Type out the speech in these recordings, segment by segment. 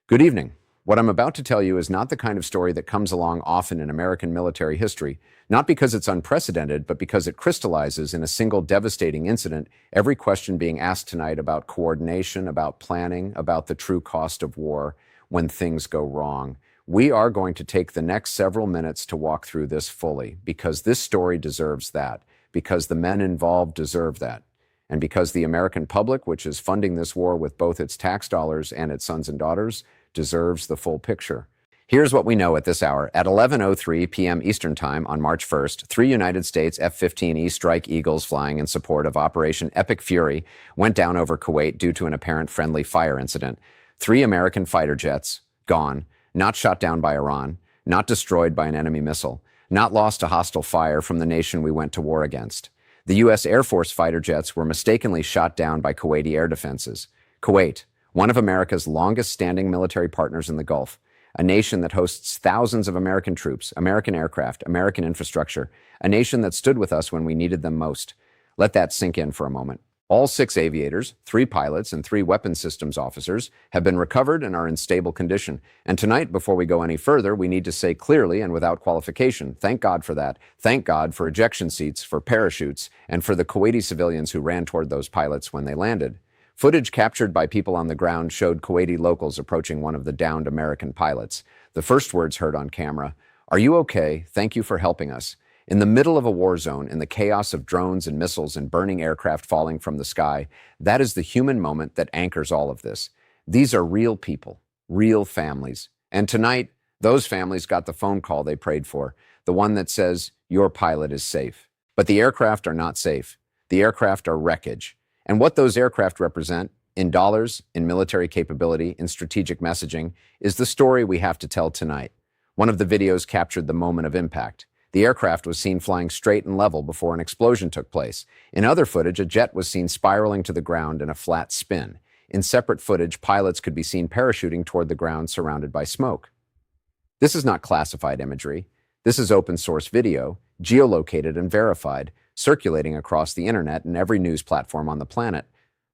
Good evening. What I'm about to tell you is not the kind of story that comes along often in American military history, not because it's unprecedented, but because it crystallizes in a single devastating incident every question being asked tonight about coordination, about planning, about the true cost of war when things go wrong. We are going to take the next several minutes to walk through this fully, because this story deserves that, because the men involved deserve that, and because the American public, which is funding this war with both its tax dollars and its sons and daughters, deserves the full picture. Here's what we know at this hour. At 11:03 p.m. Eastern Time on March 1st, 3 United States F-15E Strike Eagles flying in support of Operation Epic Fury went down over Kuwait due to an apparent friendly fire incident. 3 American fighter jets, gone, not shot down by Iran, not destroyed by an enemy missile, not lost to hostile fire from the nation we went to war against. The U.S. Air Force fighter jets were mistakenly shot down by Kuwaiti air defenses. Kuwait, one of America's longest-standing military partners in the Gulf, a nation that hosts thousands of American troops, American aircraft, American infrastructure, a nation that stood with us when we needed them most. Let that sink in for a moment. All 6 aviators, 3 pilots, and 3 weapons systems officers have been recovered and are in stable condition. And tonight, before we go any further, we need to say clearly and without qualification, thank God for that. Thank God for ejection seats, for parachutes, and for the Kuwaiti civilians who ran toward those pilots when they landed. Footage captured by people on the ground showed Kuwaiti locals approaching one of the downed American pilots. The first words heard on camera, "Are you okay? Thank you for helping us." In the middle of a war zone, in the chaos of drones and missiles and burning aircraft falling from the sky, that is the human moment that anchors all of this. These are real people, real families. And tonight, those families got the phone call they prayed for, the one that says, "Your pilot is safe." But the aircraft are not safe. The aircraft are wreckage. And what those aircraft represent, in dollars, in military capability, in strategic messaging, is the story we have to tell tonight. One of the videos captured the moment of impact. The aircraft was seen flying straight and level before an explosion took place. In other footage, a jet was seen spiraling to the ground in a flat spin. In separate footage, pilots could be seen parachuting toward the ground surrounded by smoke. This is not classified imagery. This is open source video, geolocated and verified, circulating across the internet and every news platform on the planet.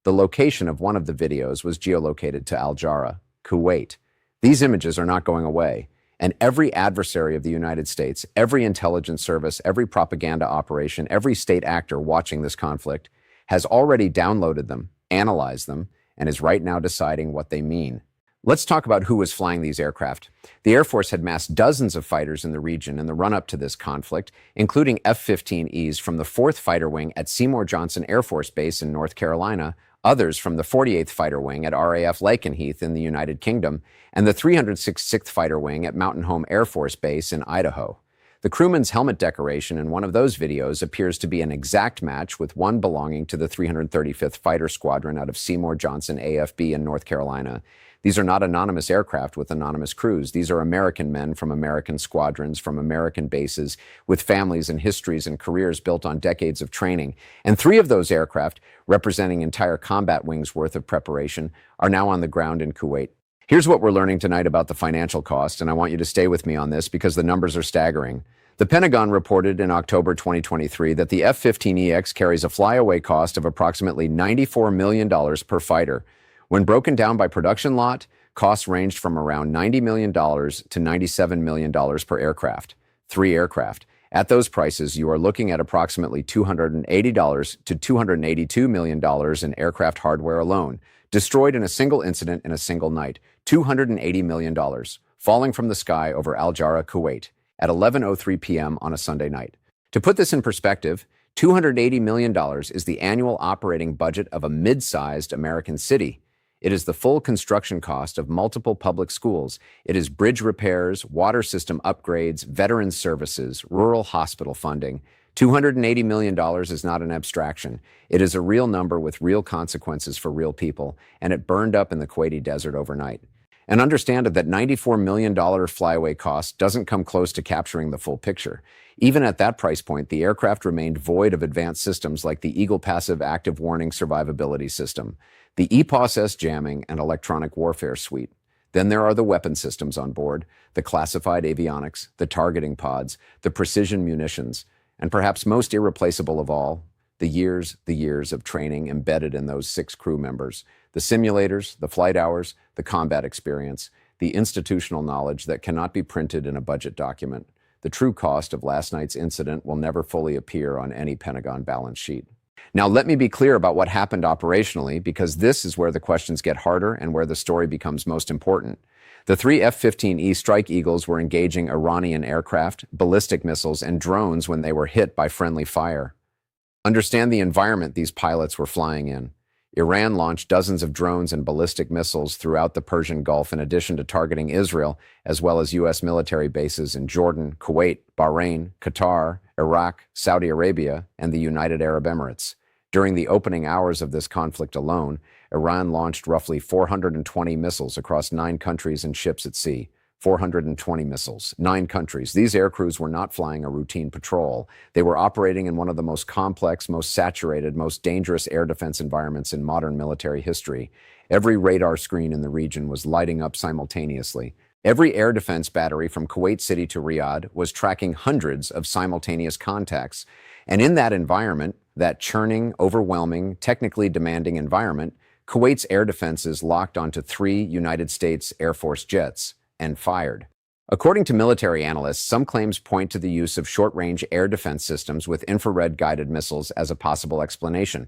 The location of one of the videos was geolocated to Al Jarrah, Kuwait. These images are not going away, and every adversary of the United States, every intelligence service, every propaganda operation, every state actor watching this conflict has already downloaded them, analyzed them, and is right now deciding what they mean. Let's talk about who was flying these aircraft. The Air Force had massed dozens of fighters in the region in the run-up to this conflict, including F-15Es from the 4th Fighter Wing at Seymour Johnson Air Force Base in North Carolina, others from the 48th Fighter Wing at RAF Lakenheath in the United Kingdom, and the 366th Fighter Wing at Mountain Home Air Force Base in Idaho. The crewman's helmet decoration in one of those videos appears to be an exact match with one belonging to the 335th Fighter Squadron out of Seymour Johnson AFB in North Carolina. These are not anonymous aircraft with anonymous crews. These are American men from American squadrons, from American bases, with families and histories and careers built on decades of training. And 3 of those aircraft, representing entire combat wings worth of preparation, are now on the ground in Kuwait. Here's what we're learning tonight about the financial cost, and I want you to stay with me on this because the numbers are staggering. The Pentagon reported in October 2023 that the F-15EX carries a flyaway cost of approximately $94 million per fighter. When broken down by production lot, costs ranged from around $90 million to $97 million per aircraft. 3 aircraft. At those prices, you are looking at approximately $280 to $282 million in aircraft hardware alone, destroyed in a single incident in a single night. $280 million, falling from the sky over Al Jarrah, Kuwait, at 11:03 p.m. on a Sunday night. To put this in perspective, $280 million is the annual operating budget of a mid-sized American city. It is the full construction cost of multiple public schools. It is bridge repairs, water system upgrades, veteran services, rural hospital funding. $280 million is not an abstraction. It is a real number with real consequences for real people, and it burned up in the Kuwaiti desert overnight. And understand that $94 million flyaway cost doesn't come close to capturing the full picture. Even at that price point, the aircraft remained void of advanced systems like the Eagle Passive Active Warning Survivability System, the EPOS-S jamming and electronic warfare suite. Then there are the weapon systems on board, the classified avionics, the targeting pods, the precision munitions, and perhaps most irreplaceable of all, the years of training embedded in those 6 crew members, the simulators, the flight hours, the combat experience. the institutional knowledge that cannot be printed in a budget document. The true cost of last night's incident will never fully appear on any Pentagon balance sheet. Now, let me be clear about what happened operationally, because this is where the questions get harder and where the story becomes most important. The three F-15E Strike Eagles were engaging Iranian aircraft, ballistic missiles, and drones when they were hit by friendly fire. Understand the environment these pilots were flying in. Iran launched dozens of drones and ballistic missiles throughout the Persian Gulf in addition to targeting Israel, as well as U.S. military bases in Jordan, Kuwait, Bahrain, Qatar, Iraq, Saudi Arabia, and the United Arab Emirates. During the opening hours of this conflict alone, Iran launched roughly 420 missiles across 9 countries and ships at sea. 420 missiles, 9 countries. These aircrews were not flying a routine patrol. They were operating in one of the most complex, most saturated, most dangerous air defense environments in modern military history. Every radar screen in the region was lighting up simultaneously. Every air defense battery from Kuwait City to Riyadh was tracking hundreds of simultaneous contacts. And in that environment, that churning, overwhelming, technically demanding environment, Kuwait's air defenses locked onto 3 United States Air Force jets and fired. According to military analysts, some claims point to the use of short-range air defense systems with infrared-guided missiles as a possible explanation.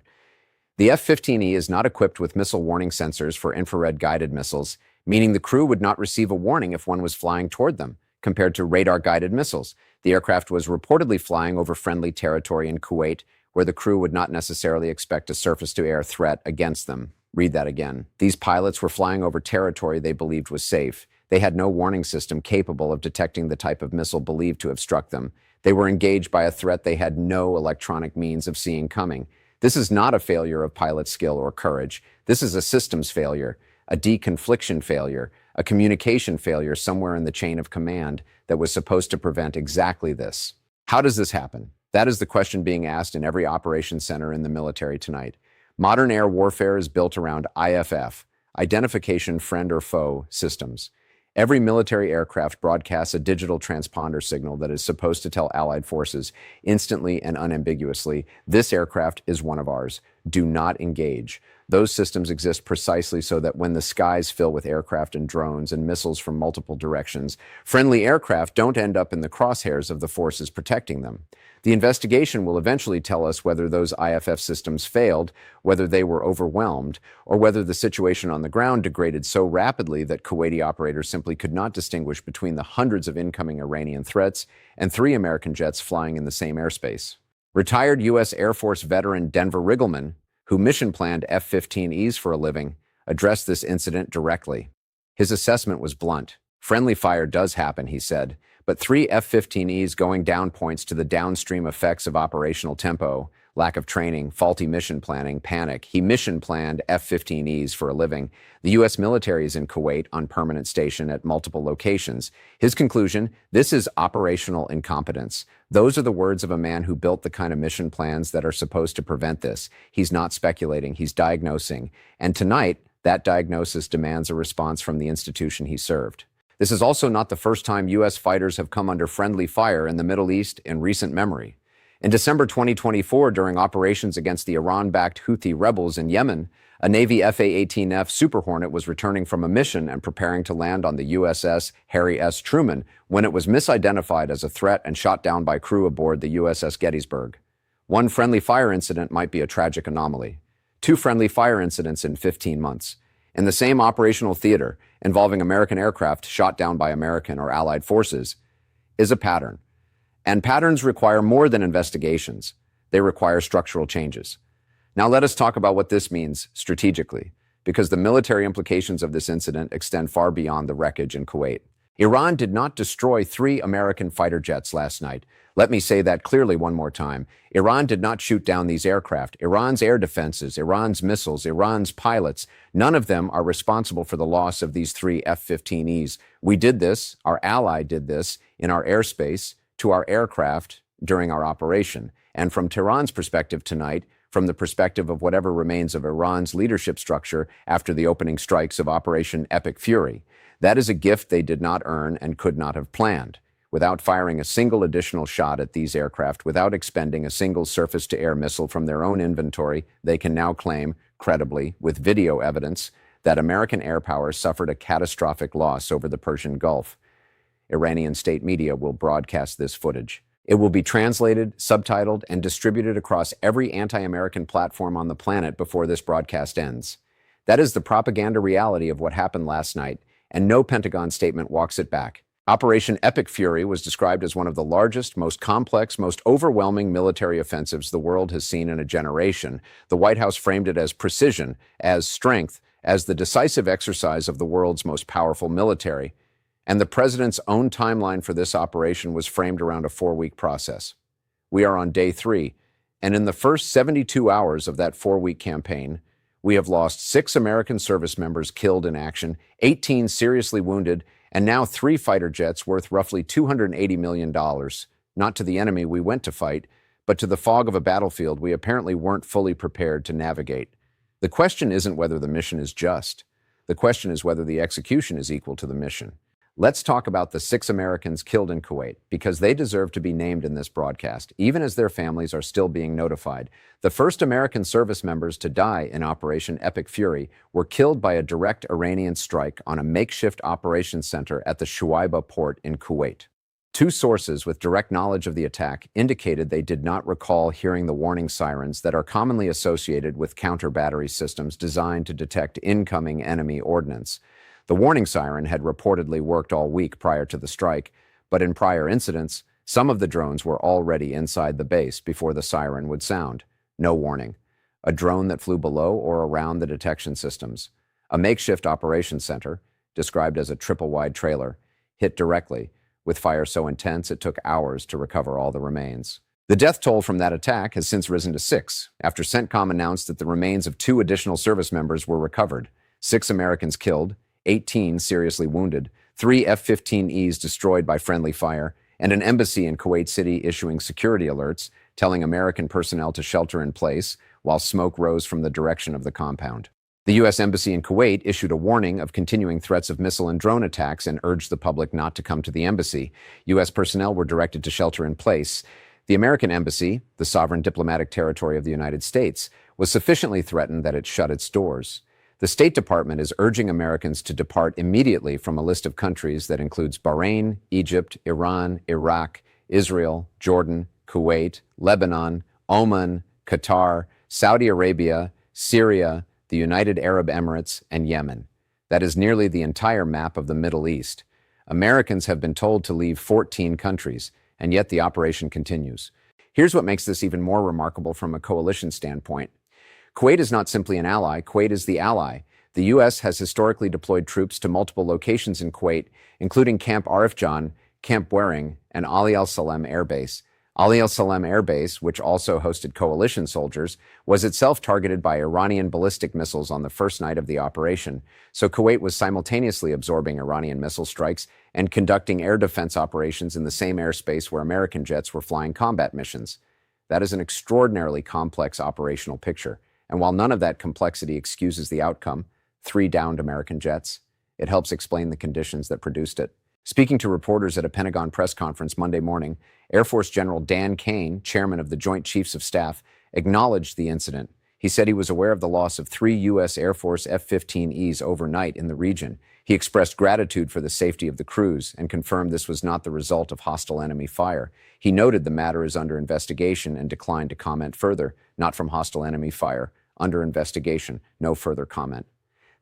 The F-15E is not equipped with missile warning sensors for infrared-guided missiles, meaning the crew would not receive a warning if one was flying toward them, compared to radar-guided missiles. The aircraft was reportedly flying over friendly territory in Kuwait, where the crew would not necessarily expect a surface-to-air threat against them. Read that again. These pilots were flying over territory they believed was safe. They had no warning system capable of detecting the type of missile believed to have struck them. They were engaged by a threat they had no electronic means of seeing coming. This is not a failure of pilot skill or courage. This is a systems failure, a deconfliction failure, a communication failure somewhere in the chain of command that was supposed to prevent exactly this. How does this happen? That is the question being asked in every operations center in the military tonight. Modern air warfare is built around IFF, Identification Friend or Foe systems. Every military aircraft broadcasts a digital transponder signal that is supposed to tell Allied forces instantly and unambiguously, this aircraft is one of ours. Do not engage. Those systems exist precisely so that when the skies fill with aircraft and drones and missiles from multiple directions, friendly aircraft don't end up in the crosshairs of the forces protecting them. The investigation will eventually tell us whether those IFF systems failed, whether they were overwhelmed, or whether the situation on the ground degraded so rapidly that Kuwaiti operators simply could not distinguish between the hundreds of incoming Iranian threats and 3 American jets flying in the same airspace. Retired U.S. Air Force veteran Denver Riggleman, who mission-planned F-15Es for a living, addressed this incident directly. His assessment was blunt. Friendly fire does happen, he said, but 3 F-15Es going down points to the downstream effects of operational tempo, lack of training, faulty mission planning, panic. He mission-planned F-15Es for a living. The U.S. military is in Kuwait on permanent station at multiple locations. His conclusion, this is operational incompetence. Those are the words of a man who built the kind of mission plans that are supposed to prevent this. He's not speculating, he's diagnosing. And tonight, that diagnosis demands a response from the institution he served. This is also not the first time U.S. fighters have come under friendly fire in the Middle East in recent memory. In December 2024, during operations against the Iran-backed Houthi rebels in Yemen, a Navy F/A-18F Super Hornet was returning from a mission and preparing to land on the USS Harry S. Truman when it was misidentified as a threat and shot down by crew aboard the USS Gettysburg. One friendly fire incident might be a tragic anomaly. 2 friendly fire incidents in 15 months. In the same operational theater, involving American aircraft shot down by American or Allied forces, is a pattern. And patterns require more than investigations. They require structural changes. Now let us talk about what this means strategically, because the military implications of this incident extend far beyond the wreckage in Kuwait. Iran did not destroy 3 American fighter jets last night. Let me say that clearly one more time. Iran did not shoot down these aircraft. Iran's air defenses, Iran's missiles, Iran's pilots, none of them are responsible for the loss of these 3 F-15Es. We did this, our ally did this, in our airspace, to our aircraft during our operation. And from Tehran's perspective tonight, from the perspective of whatever remains of Iran's leadership structure after the opening strikes of Operation Epic Fury, that is a gift they did not earn and could not have planned. Without firing a single additional shot at these aircraft, without expending a single surface-to-air missile from their own inventory, they can now claim, credibly, with video evidence, that American air power suffered a catastrophic loss over the Persian Gulf. Iranian state media will broadcast this footage. It will be translated, subtitled, and distributed across every anti-American platform on the planet before this broadcast ends. That is the propaganda reality of what happened last night, and no Pentagon statement walks it back. Operation Epic Fury was described as one of the largest, most complex, most overwhelming military offensives the world has seen in a generation. The White House framed it as precision, as strength, as the decisive exercise of the world's most powerful military. And the president's own timeline for this operation was framed around a 4-week process. We are on day 3, and in the first 72 hours of that 4-week campaign, we have lost 6 American service members killed in action, 18 seriously wounded, and now 3 fighter jets worth roughly $280 million, not to the enemy we went to fight, but to the fog of a battlefield we apparently weren't fully prepared to navigate. The question isn't whether the mission is just. The question is whether the execution is equal to the mission. Let's talk about the 6 Americans killed in Kuwait, because they deserve to be named in this broadcast, even as their families are still being notified. The first American service members to die in Operation Epic Fury were killed by a direct Iranian strike on a makeshift operations center at the Shuaibah port in Kuwait. 2 sources with direct knowledge of the attack indicated they did not recall hearing the warning sirens that are commonly associated with counter-battery systems designed to detect incoming enemy ordnance. The warning siren had reportedly worked all week prior to the strike, but in prior incidents, some of the drones were already inside the base before the siren would sound. No warning. A drone that flew below or around the detection systems. A makeshift operations center, described as a triple-wide trailer, hit directly, with fire so intense it took hours to recover all the remains. The death toll from that attack has since risen to 6, after CENTCOM announced that the remains of 2 additional service members were recovered. 6 Americans killed, 18 seriously wounded, 3 F-15Es destroyed by friendly fire, and an embassy in Kuwait City issuing security alerts, telling American personnel to shelter in place while smoke rose from the direction of the compound. The U.S. Embassy in Kuwait issued a warning of continuing threats of missile and drone attacks and urged the public not to come to the embassy. U.S. personnel were directed to shelter in place. The American embassy, the sovereign diplomatic territory of the United States, was sufficiently threatened that it shut its doors. The State Department is urging Americans to depart immediately from a list of countries that includes Bahrain, Egypt, Iran, Iraq, Israel, Jordan, Kuwait, Lebanon, Oman, Qatar, Saudi Arabia, Syria, the United Arab Emirates, and Yemen. That is nearly the entire map of the Middle East. Americans have been told to leave 14 countries, and yet the operation continues. Here's what makes this even more remarkable from a coalition standpoint. Kuwait is not simply an ally, Kuwait is the ally. The U.S. has historically deployed troops to multiple locations in Kuwait, including Camp Arifjan, Camp Buehring, and Ali al-Salem Air Base. Ali al-Salem Air Base, which also hosted coalition soldiers, was itself targeted by Iranian ballistic missiles on the first night of the operation, so Kuwait was simultaneously absorbing Iranian missile strikes and conducting air defense operations in the same airspace where American jets were flying combat missions. That is an extraordinarily complex operational picture. And while none of that complexity excuses the outcome, 3 downed American jets, it helps explain the conditions that produced it. Speaking to reporters at a Pentagon press conference Monday morning, Air Force General Dan Kane, chairman of the Joint Chiefs of Staff, acknowledged the incident. He said he was aware of the loss of 3 U.S. Air Force F-15Es overnight in the region. He expressed gratitude for the safety of the crews and confirmed this was not the result of hostile enemy fire. He noted the matter is under investigation and declined to comment further. Not from hostile enemy fire. Under investigation. No further comment.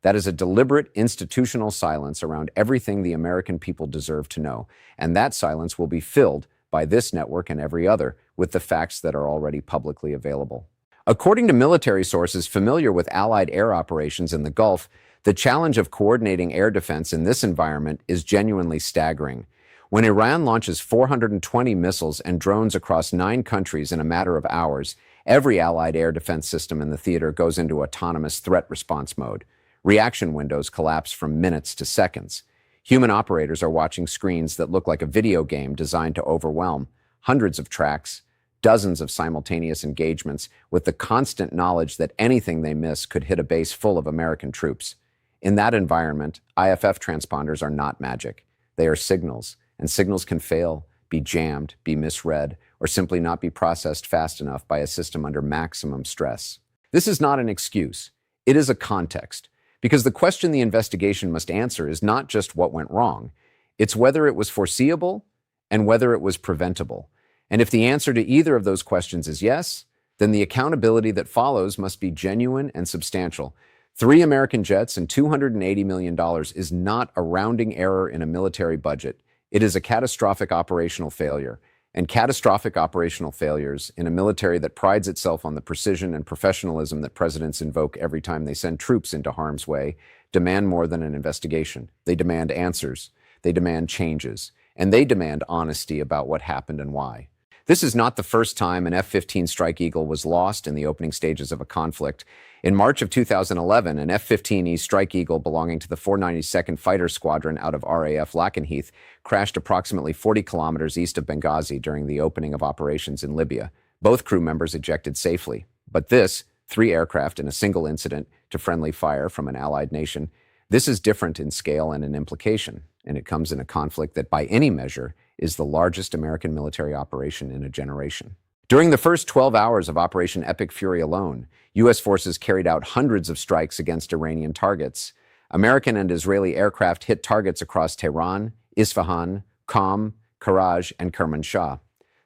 That is a deliberate institutional silence around everything the American people deserve to know. And that silence will be filled by this network and every other with the facts that are already publicly available. According to military sources familiar with Allied air operations in the Gulf, the challenge of coordinating air defense in this environment is genuinely staggering. When Iran launches 420 missiles and drones across 9 countries in a matter of hours, every Allied air defense system in the theater goes into autonomous threat response mode. Reaction windows collapse from minutes to seconds. Human operators are watching screens that look like a video game designed to overwhelm. Hundreds of tracks, dozens of simultaneous engagements, with the constant knowledge that anything they miss could hit a base full of American troops. In that environment, IFF transponders are not magic. They are signals, and signals can fail, be jammed, be misread, or simply not be processed fast enough by a system under maximum stress. This is not an excuse. It is a context, Because the question the investigation must answer is not just what went wrong, it's whether it was foreseeable and whether it was preventable. And if the answer to either of those questions is yes, then the accountability that follows must be genuine and substantial. 3 American jets and $280 million is not a rounding error in a military budget. It is a catastrophic operational failure. And catastrophic operational failures in a military that prides itself on the precision and professionalism that presidents invoke every time they send troops into harm's way demand more than an investigation. They demand answers. They demand changes. And they demand honesty about what happened and why. This is not the first time an F-15 Strike Eagle was lost in the opening stages of a conflict. In March of 2011, an F-15E Strike Eagle belonging to the 492nd Fighter Squadron out of RAF Lakenheath crashed approximately 40 kilometers east of Benghazi during the opening of operations in Libya. Both crew members ejected safely. But this, 3 aircraft in a single incident to friendly fire from an allied nation, this is different in scale and in implication, and it comes in a conflict that by any measure is the largest American military operation in a generation. During the first 12 hours of Operation Epic Fury alone, U.S. forces carried out hundreds of strikes against Iranian targets. American and Israeli aircraft hit targets across Tehran, Isfahan, Qom, Karaj, and Kermanshah.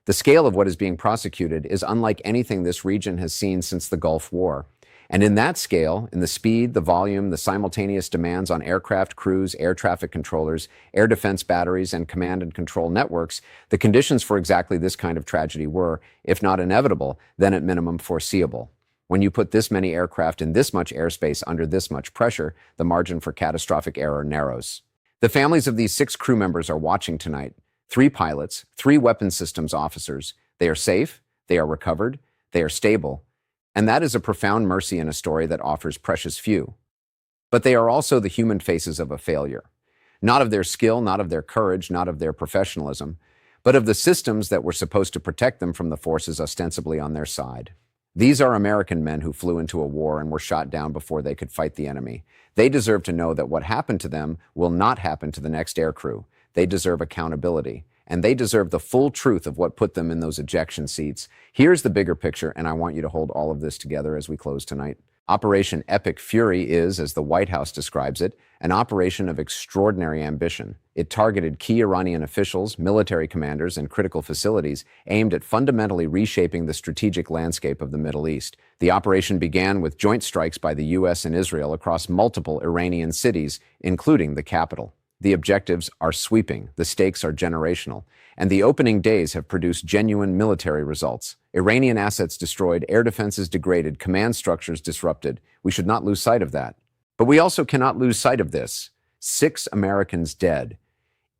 The scale of what is being prosecuted is unlike anything this region has seen since the Gulf War. And in that scale, in the speed, the volume, the simultaneous demands on aircraft crews, air traffic controllers, air defense batteries, and command and control networks, the conditions for exactly this kind of tragedy were, if not inevitable, then at minimum foreseeable. When you put this many aircraft in this much airspace under this much pressure, the margin for catastrophic error narrows. The families of these 6 crew members are watching tonight. 3 pilots, 3 weapons systems officers. They are safe, they are recovered, they are stable. And that is a profound mercy in a story that offers precious few. But they are also the human faces of a failure. Not of their skill, not of their courage, not of their professionalism, but of the systems that were supposed to protect them from the forces ostensibly on their side. These are American men who flew into a war and were shot down before they could fight the enemy. They deserve to know that what happened to them will not happen to the next aircrew. They deserve accountability. And they deserve the full truth of what put them in those ejection seats. Here's the bigger picture, and I want you to hold all of this together as we close tonight. Operation Epic Fury is, as the White House describes it, an operation of extraordinary ambition. It targeted key Iranian officials, military commanders, and critical facilities aimed at fundamentally reshaping the strategic landscape of the Middle East. The operation began with joint strikes by the U.S. and Israel across multiple Iranian cities, including the capital. The objectives are sweeping, the stakes are generational, and the opening days have produced genuine military results. Iranian assets destroyed, air defenses degraded, command structures disrupted. We should not lose sight of that. But we also cannot lose sight of this. 6 Americans dead,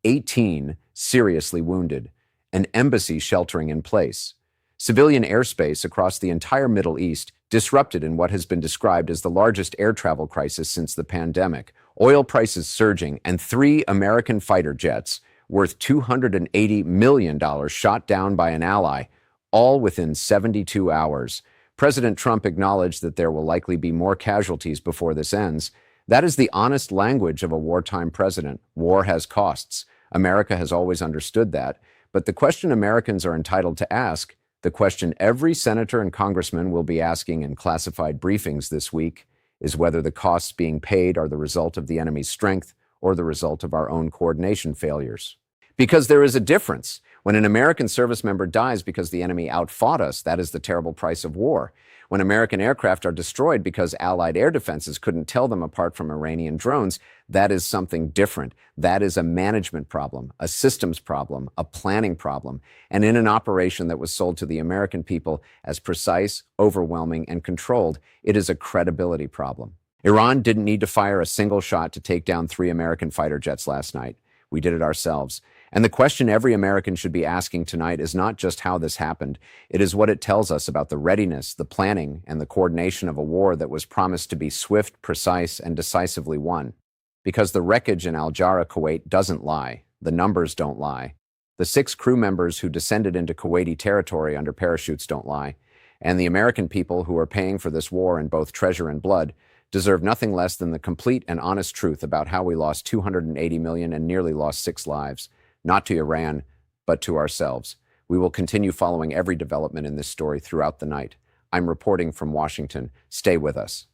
18 seriously wounded, an embassy sheltering in place. Civilian airspace across the entire Middle East disrupted in what has been described as the largest air travel crisis since the pandemic. Oil prices surging, and 3 American fighter jets worth $280 million shot down by an ally, all within 72 hours. President Trump acknowledged that there will likely be more casualties before this ends. That is the honest language of a wartime president. War has costs. America has always understood that. But the question Americans are entitled to ask, the question every senator and congressman will be asking in classified briefings this week, is whether the costs being paid are the result of the enemy's strength or the result of our own coordination failures. Because there is a difference. When an American service member dies because the enemy outfought us, that is the terrible price of war. When American aircraft are destroyed because Allied air defenses couldn't tell them apart from Iranian drones, that is something different. That is a management problem, a systems problem, a planning problem, and in an operation that was sold to the American people as precise, overwhelming, and controlled, it is a credibility problem. Iran didn't need to fire a single shot to take down 3 American fighter jets last night. We did it ourselves. And the question every American should be asking tonight is not just how this happened. It is what it tells us about the readiness, the planning, and the coordination of a war that was promised to be swift, precise, and decisively won. Because the wreckage in Al-Jarrah, Kuwait doesn't lie. The numbers don't lie. The 6 crew members who descended into Kuwaiti territory under parachutes don't lie. And the American people who are paying for this war in both treasure and blood deserve nothing less than the complete and honest truth about how we lost 280 million and nearly lost 6 lives. Not to Iran, but to ourselves. We will continue following every development in this story throughout the night. I'm reporting from Washington. Stay with us.